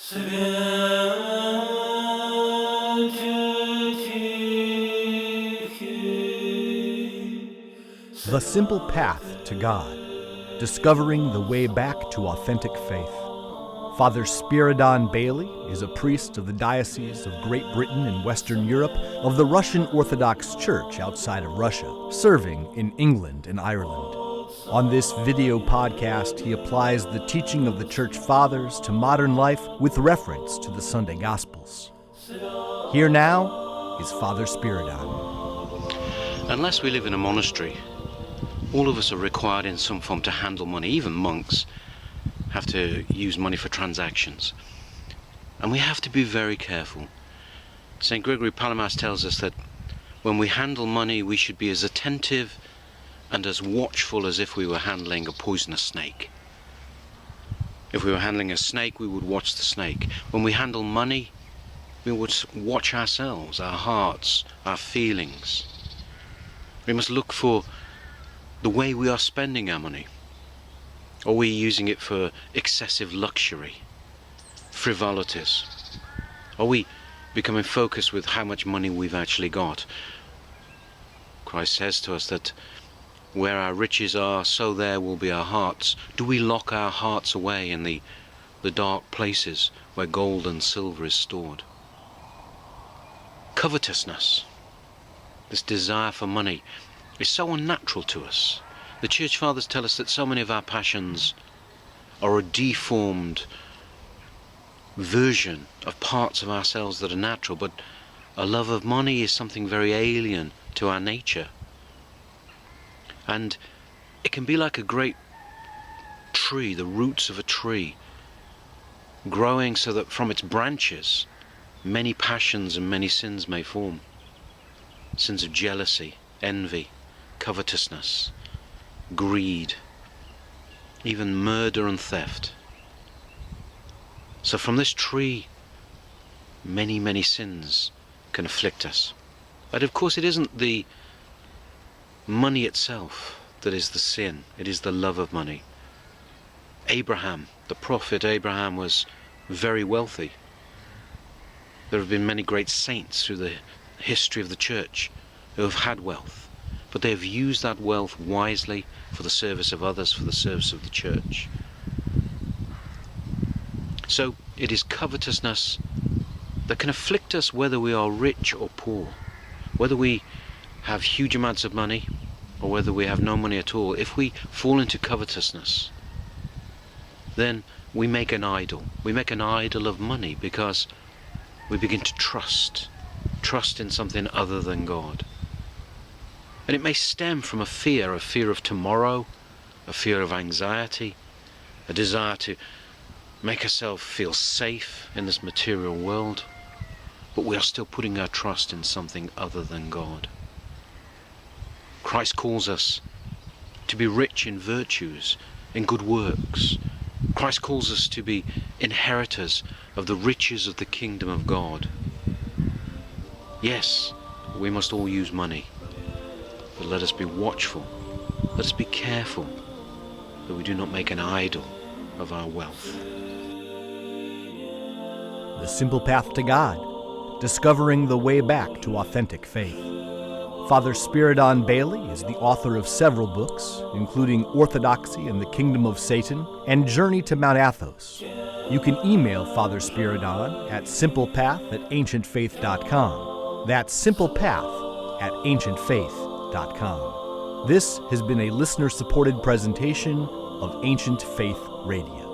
The Simple Path to God, Discovering the Way Back to Authentic Faith. Father Spiridon Bailey is a priest of the Diocese of Great Britain and Western Europe of the Russian Orthodox Church outside of Russia, serving in England and Ireland. On this video podcast, he applies the teaching of the Church Fathers to modern life with reference to the Sunday Gospels. Here now is Father Spiridon. Unless we live in a monastery, all of us are required in some form to handle money. Even monks have to use money for transactions. And we have to be very careful. St. Gregory Palamas tells us that when we handle money, we should be as attentive and as watchful as if we were handling a poisonous snake. If we were handling a snake, we would watch the snake. When we handle money, we would watch ourselves, our hearts, our feelings. We must look for the way we are spending our money. Are we using it for excessive luxury, frivolities? Are we becoming focused with how much money we've actually got? Christ says to us that where our riches are, so there will be our hearts. Do we lock our hearts away in the dark places where gold and silver is stored? Covetousness, this desire for money, is so unnatural to us. The Church Fathers tell us that so many of our passions are a deformed version of parts of ourselves that are natural, but a love of money is something very alien to our nature. And it can be like a great tree, the roots of a tree, growing so that from its branches many passions and many sins may form. Sins of jealousy, envy, covetousness, greed, even murder and theft. So from this tree, many, many sins can afflict us. But of course it isn't the money itself that is the sin, it is the love of money. Abraham, the prophet Abraham, was very wealthy. There have been many great saints through the history of the church who have had wealth, but they have used that wealth wisely for the service of others, for the service of the church. So it is covetousness that can afflict us whether we are rich or poor, whether we have huge amounts of money or whether we have no money at all. If we fall into covetousness, then we make an idol. We make an idol of money because we begin to trust in something other than God. And it may stem from a fear of tomorrow, a fear of anxiety, a desire to make ourselves feel safe in this material world, but we are still putting our trust in something other than God. Christ calls us to be rich in virtues, in good works. Christ calls us to be inheritors of the riches of the kingdom of God. Yes, we must all use money, but let us be watchful, let us be careful that we do not make an idol of our wealth. The Simple Path to God, Discovering the Way Back to Authentic Faith. Father Spiridon Bailey is the author of several books, including Orthodoxy and the Kingdom of Satan and Journey to Mount Athos. You can email Father Spiridon at simplepath@ancientfaith.com. That's simplepath@ancientfaith.com. This has been a listener-supported presentation of Ancient Faith Radio.